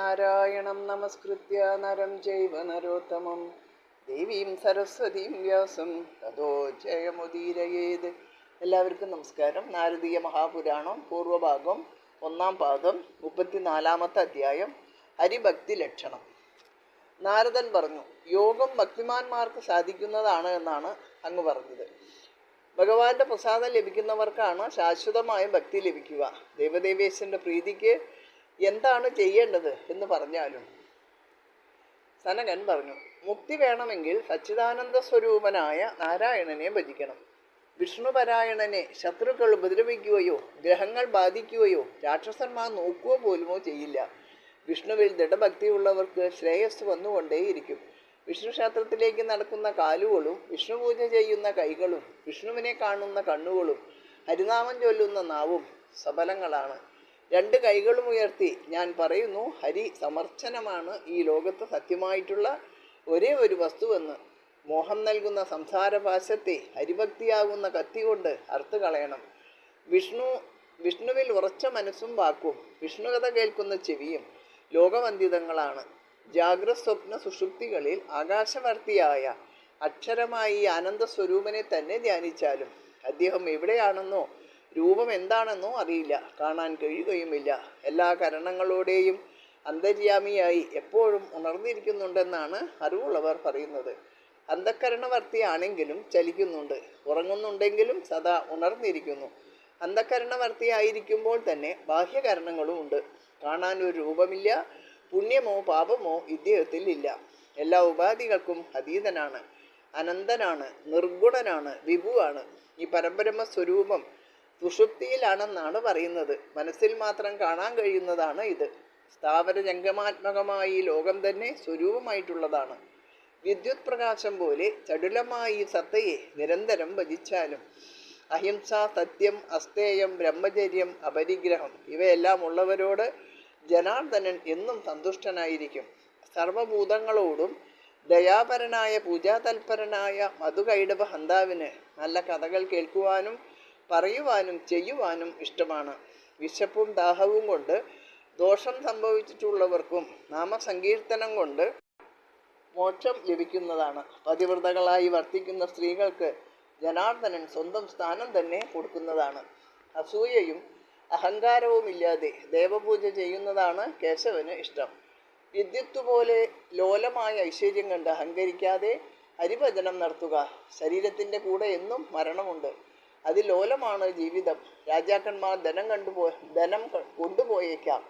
നാരായണം നമസ്കൃത്യ നരം ചൈവ നരോത്തമം ദേവീം സരസ്വതീം വ്യാസം തതോ ജയമുദീരയേത്. എല്ലാവർക്കും നമസ്കാരം. നാരദീയ മഹാപുരാണം പൂർവഭാഗം 1-ാം പാദം 34-ാമത്തെ അധ്യായം ഹരിഭക്തി ലക്ഷണം. നാരദൻ പറഞ്ഞു, യോഗം ഭക്തിമാന്മാർക്ക് സാധിക്കുന്നതാണ് എന്നാണ് അങ്ങ് പറഞ്ഞത്. ഭഗവാന്റെ പ്രസാദം ലഭിക്കുന്നവർക്കാണ് ശാശ്വതമായ ഭക്തി ലഭിക്കുക. ദേവദേവേശന്റെ പ്രീതിക്ക് എന്താണ് ചെയ്യേണ്ടത് എന്ന് പറഞ്ഞാലും സനകൻ പറഞ്ഞു, മുക്തി വേണമെങ്കിൽ സച്ചിദാനന്ദ സ്വരൂപനായ നാരായണനെ ഭജിക്കണം. വിഷ്ണുപരായണനെ ശത്രുക്കൾ ഉപദ്രവിക്കുകയോ ഗ്രഹങ്ങൾ ബാധിക്കുകയോ രാക്ഷസന്മാർ നോക്കുക പോലുമോ ചെയ്യില്ല. വിഷ്ണുവിൽ ദൃഢഭക്തിയുള്ളവർക്ക് ശ്രേയസ് വന്നുകൊണ്ടേയിരിക്കും. വിഷ്ണു ക്ഷേത്രത്തിലേക്ക് നടക്കുന്ന കാലുകളും വിഷ്ണു പൂജ ചെയ്യുന്ന കൈകളും വിഷ്ണുവിനെ കാണുന്ന കണ്ണുകളും ഹരിനാമം ചൊല്ലുന്ന നാവും സഫലങ്ങളാണ്. 2 കൈകളും ഉയർത്തി ഞാൻ പറയുന്നു, ഹരി സമർച്ചനമാണ് ഈ ലോകത്ത് സത്യമായിട്ടുള്ള ഒരേ ഒരു വസ്തുവെന്ന്. മോഹം നൽകുന്ന സംസാരപാശത്തെ ഹരിഭക്തിയാകുന്ന കത്തി കൊണ്ട് അറുത്ത് കളയണം. വിഷ്ണുവിൽ ഉറച്ച മനസ്സും വാക്കും വിഷ്ണുകഥ കേൾക്കുന്ന ചെവിയും ലോകവന്ദിതങ്ങളാണ്. ജാഗ്രത സ്വപ്ന സുഷുപ്തികളിൽ ആകാശവർത്തിയായ അക്ഷരമായി ആനന്ദ സ്വരൂപനെ തന്നെ ധ്യാനിച്ചാലും അദ്ദേഹം എവിടെയാണെന്നോ രൂപം എന്താണെന്നോ അറിയില്ല, കാണാൻ കഴിയുകയുമില്ല. എല്ലാ കരണങ്ങളോടെയും അന്തര്യാമിയായി എപ്പോഴും ഉണർന്നിരിക്കുന്നുണ്ടെന്നാണ് അറിവുള്ളവർ പറയുന്നത്. അന്ധക്കരണവർത്തിയാണെങ്കിലും ചലിക്കുന്നുണ്ട്, ഉറങ്ങുന്നുണ്ടെങ്കിലും സദാ ഉണർന്നിരിക്കുന്നു. അന്ധക്കരണവർത്തിയായിരിക്കുമ്പോൾ തന്നെ ബാഹ്യകരണങ്ങളും ഉണ്ട്. കാണാൻ ഒരു രൂപമില്ല, പുണ്യമോ പാപമോ ഇദ്ദേഹത്തിൽ ഇല്ല. എല്ലാ ഉപാധികൾക്കും അതീതനാണ്, അനന്തനാണ്, നിർഗുണനാണ്, വിഭുവാണ്. ഈ പരബ്രഹ്മ സ്വരൂപം സുഷുപ്തിയിലാണെന്നാണ് പറയുന്നത്. മനസ്സിൽ മാത്രം കാണാൻ കഴിയുന്നതാണ് ഇത്. സ്ഥാവര ജംഗമാത്മകമായി ലോകം തന്നെ സ്വരൂപമായിട്ടുള്ളതാണ്. വിദ്യുത് പ്രകാശം പോലെ ചടുലമായി സത്തയെ നിരന്തരം ഭജിച്ചാലും അഹിംസ, സത്യം, അസ്തേയം, ബ്രഹ്മചര്യം, അപരിഗ്രഹം ഇവയെല്ലാം ഉള്ളവരോട് ജനാർദ്ദനൻ എന്നും സന്തുഷ്ടനായിരിക്കും. സർവഭൂതങ്ങളോടും ദയാപരനായ പൂജാതൽപരനായ മധുകൈടവ ഹന്താവിന് നല്ല കഥകൾ കേൾക്കുവാനും പറയുവാനും ചെയ്യുവാനും ഇഷ്ടമാണ്. വിശപ്പും ദാഹവും കൊണ്ട് ദോഷം സംഭവിച്ചിട്ടുള്ളവർക്കും നാമസങ്കീർത്തനം കൊണ്ട് മോക്ഷം ലഭിക്കുന്നതാണ്. പതിവ്രതകളായി വർത്തിക്കുന്ന സ്ത്രീകൾക്ക് ജനാർദ്ദനൻ സ്വന്തം സ്ഥാനം തന്നെ കൊടുക്കുന്നതാണ്. അസൂയയും അഹങ്കാരവുമില്ലാതെ ദേവപൂജ ചെയ്യുന്നതാണ് കേശവന് ഇഷ്ടം. വിദ്യുത്ത് പോലെ ലോലമായ ഐശ്വര്യം കണ്ട് അഹങ്കരിക്കാതെ ഹരിഭജനം നടത്തുക. ശരീരത്തിൻ്റെ കൂടെ എന്നും മരണമുണ്ട്, അതിലോലമാണ് ജീവിതം. രാജാക്കന്മാർ ധനം കൊണ്ടുപോയേക്കാം,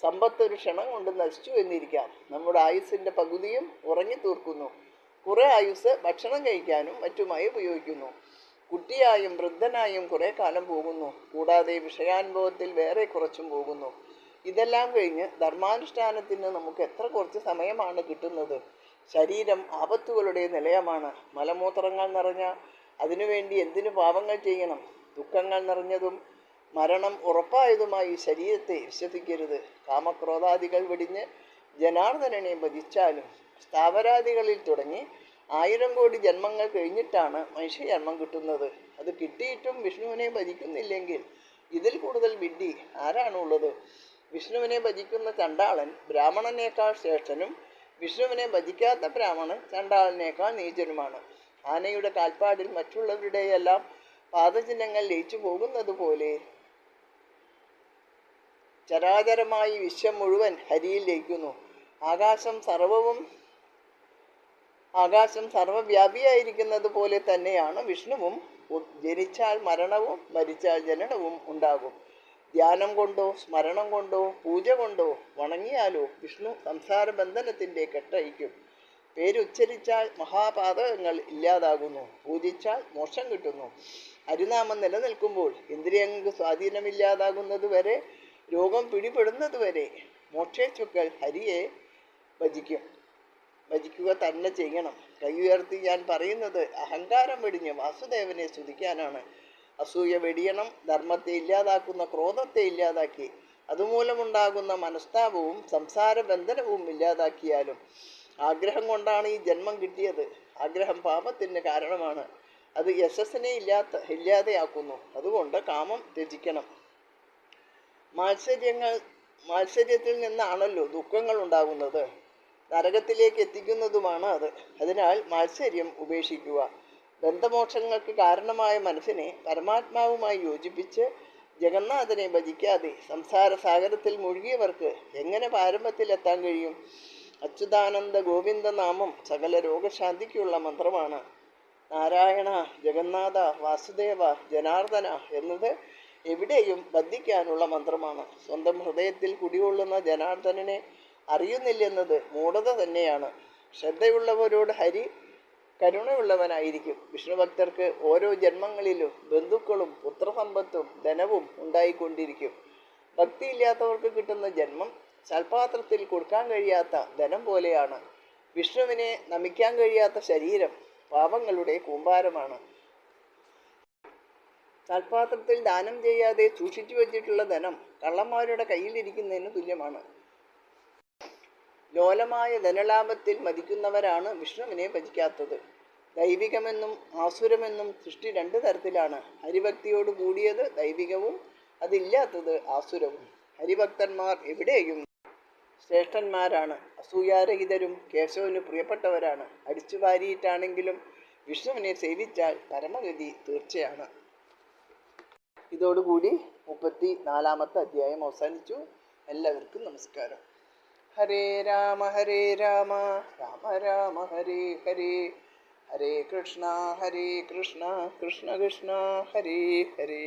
സമ്പത്ത് ഒരു ക്ഷണം കൊണ്ട് നശിച്ചു എന്നിരിക്കാം. നമ്മുടെ ആയുസ്സിൻ്റെ പകുതിയും ഉറങ്ങിത്തീർക്കുന്നു. കുറേ ആയുസ് ഭക്ഷണം കഴിക്കാനും മറ്റുമായി ഉപയോഗിക്കുന്നു. കുട്ടിയായും വൃദ്ധനായും കുറേ കാലം പോകുന്നു, കൂടാതെ വിഷയാനുഭവത്തിൽ വേറെ കുറച്ചും പോകുന്നു. ഇതെല്ലാം കഴിഞ്ഞ് ധർമാനുഷ്ഠാനത്തിന് നമുക്ക് എത്ര കുറച്ച് സമയമാണ് കിട്ടുന്നത്. ശരീരം ആപത്തുകളുടെ നിലയമാണ്. മലമൂത്രങ്ങൾ നിറഞ്ഞ അതിനുവേണ്ടി എന്തിനു പാപങ്ങൾ ചെയ്യണം. ദുഃഖങ്ങൾ നിറഞ്ഞതും മരണം ഉറപ്പായതുമായി ശരീരത്തെ വിശ്വസിക്കരുത്. കാമക്രോധാദികൾ വെടിഞ്ഞ് ജനാർദ്ദനനെ ഭജിച്ചാലും സ്ഥാവരാദികളിൽ തുടങ്ങി 1000 കോടി ജന്മങ്ങൾ കഴിഞ്ഞിട്ടാണ് മനുഷ്യജന്മം കിട്ടുന്നത്. അത് കിട്ടിയിട്ടും വിഷ്ണുവിനെ ഭജിക്കുന്നില്ലെങ്കിൽ ഇതിൽ കൂടുതൽ വിഡ്ഢി ആരാണുള്ളത്? വിഷ്ണുവിനെ ഭജിക്കുന്ന ചണ്ടാളൻ ബ്രാഹ്മണനേക്കാൾ ശ്രേഷ്ഠനും വിഷ്ണുവിനെ ഭജിക്കാത്ത ബ്രാഹ്മണൻ ചണ്ടാളനേക്കാൾ നീചനുമാണ്. ആനയുടെ കാൽപ്പാടിൽ മറ്റുള്ളവരുടെയെല്ലാം പാദചിഹ്നങ്ങൾ ലയിച്ചു പോകുന്നത് പോലെ ചരാചരമായി വിശ്വം മുഴുവൻ ഹരിയിൽ ലയിക്കുന്നു. ആകാശം സർവവ്യാപിയായിരിക്കുന്നത് പോലെ തന്നെയാണ് വിഷ്ണുവും. ജനിച്ചാൽ മരണവും മരിച്ചാൽ ജനനവും ഉണ്ടാകും. ധ്യാനം കൊണ്ടോ സ്മരണം കൊണ്ടോ പൂജ കൊണ്ടോ വണങ്ങിയാലോ വിഷ്ണു സംസാര ബന്ധനത്തിൻ്റെ കെട്ടഴിക്കും. പേരുച്ചരിച്ചാൽ മഹാപാതകങ്ങൾ ഇല്ലാതാകുന്നു, പൂജിച്ചാൽ മോക്ഷം കിട്ടുന്നു. ഹരിനാമം നിലനിൽക്കുമ്പോൾ ഇന്ദ്രിയങ്ങൾക്ക് സ്വാധീനമില്ലാതാകുന്നതുവരെ, രോഗം പിടിപെടുന്നതുവരെ മോക്ഷേച്ഛുക്കൾ ഹരിയെ ഭജിക്കുക തന്നെ ചെയ്യണം. കൈ ഉയർത്തി ഞാൻ പറയുന്നത് അഹങ്കാരം വെടിഞ്ഞ് വാസുദേവനെ സ്തുതിക്കാനാണ്. അസൂയ വെടിയണം. ധർമ്മത്തെ ഇല്ലാതാക്കുന്ന ക്രോധത്തെ ഇല്ലാതാക്കി അതുമൂലമുണ്ടാകുന്ന മനസ്താപവും സംസാര ബന്ധനവും ഇല്ലാതാക്കിയാലും. ആഗ്രഹം കൊണ്ടാണ് ഈ ജന്മം കിട്ടിയത്. ആഗ്രഹം പാപത്തിന് കാരണമാണ്. അത് യശസ്സിനെ ഇല്ലാതെയാക്കുന്നു. അതുകൊണ്ട് കാമം ത്യജിക്കണം. മാത്സര്യത്തിൽ നിന്നാണല്ലോ ദുഃഖങ്ങൾ ഉണ്ടാകുന്നത്, നരകത്തിലേക്ക് എത്തിക്കുന്നതുമാണ് അത്. അതിനാൽ മാത്സര്യം ഉപേക്ഷിക്കുക. ബന്ധമോക്ഷങ്ങൾക്ക് കാരണമായ മനസ്സിനെ പരമാത്മാവുമായി യോജിപ്പിച്ച് ജഗന്നാഥനെ ഭജിക്കാതെ സംസാര സാഗരത്തിൽ മുഴുകിയവർക്ക് എങ്ങനെ പാരമ്പര്യത്തിലെത്താൻ കഴിയും? അച്യുതാനന്ദ ഗോവിന്ദ നാമം സകല രോഗശാന്തിക്കുള്ള മന്ത്രമാണ്. നാരായണ, ജഗന്നാഥ, വാസുദേവ, ജനാർദ്ദന എന്നത് എവിടെയും ബന്ധിക്കാനുള്ള മന്ത്രമാണ്. സ്വന്തം ഹൃദയത്തിൽ കുടികൊള്ളുന്ന ജനാർദ്ദനനെ അറിയുന്നില്ലെന്നത് മൂഢത തന്നെയാണ്. ശ്രദ്ധയുള്ളവരോട് ഹരി കരുണയുള്ളവനായിരിക്കും. വിഷ്ണുഭക്തർക്ക് ഓരോ ജന്മങ്ങളിലും ബന്ധുക്കളും പുത്രസമ്പത്തും ധനവും ഉണ്ടായിക്കൊണ്ടിരിക്കും. ഭക്തിയില്ലാത്തവർക്ക് കിട്ടുന്ന ജന്മം സൽപാത്രത്തിൽ കൊടുക്കാൻ കഴിയാത്ത ധനം പോലെയാണ്. വിഷ്ണുവിനെ നമിക്കാൻ കഴിയാത്ത ശരീരം പാപങ്ങളുടെ കൂമ്പാരമാണ്. സൽപാത്രത്തിൽ ദാനം ചെയ്യാതെ സൂക്ഷിച്ചു വച്ചിട്ടുള്ള ധനം കള്ളന്മാരുടെ കയ്യിലിരിക്കുന്നതിന് തുല്യമാണ്. ലോലമായ ധനലാഭത്തിൽ മതിക്കുന്നവരാണ് വിഷ്ണുവിനെ ഭജിക്കാത്തത്. ദൈവികമെന്നും ആസുരമെന്നും സൃഷ്ടി രണ്ട് തരത്തിലാണ്. ഹരിഭക്തിയോട് കൂടിയത് ദൈവികവും അതില്ലാത്തത് ആസുരവും. ഹരിഭക്തന്മാർ എവിടെയും ശ്രേഷ്ഠന്മാരാണ്. അസൂയാരഹിതരും കേശവന് പ്രിയപ്പെട്ടവരാണ്. അടിച്ചു വാരിയിട്ടാണെങ്കിലും വിഷ്ണുവിനെ സേവിച്ചാൽ പരമഗതി തീർച്ചയാണ്. ഇതോടുകൂടി 34-ാമത്തെ അധ്യായം അവസാനിച്ചു. എല്ലാവർക്കും നമസ്കാരം. ഹരേ രാമ രാമ രാമ ഹരേ ഹരേ, ഹരേ കൃഷ്ണ കൃഷ്ണ കൃഷ്ണ ഹരേ ഹരേ.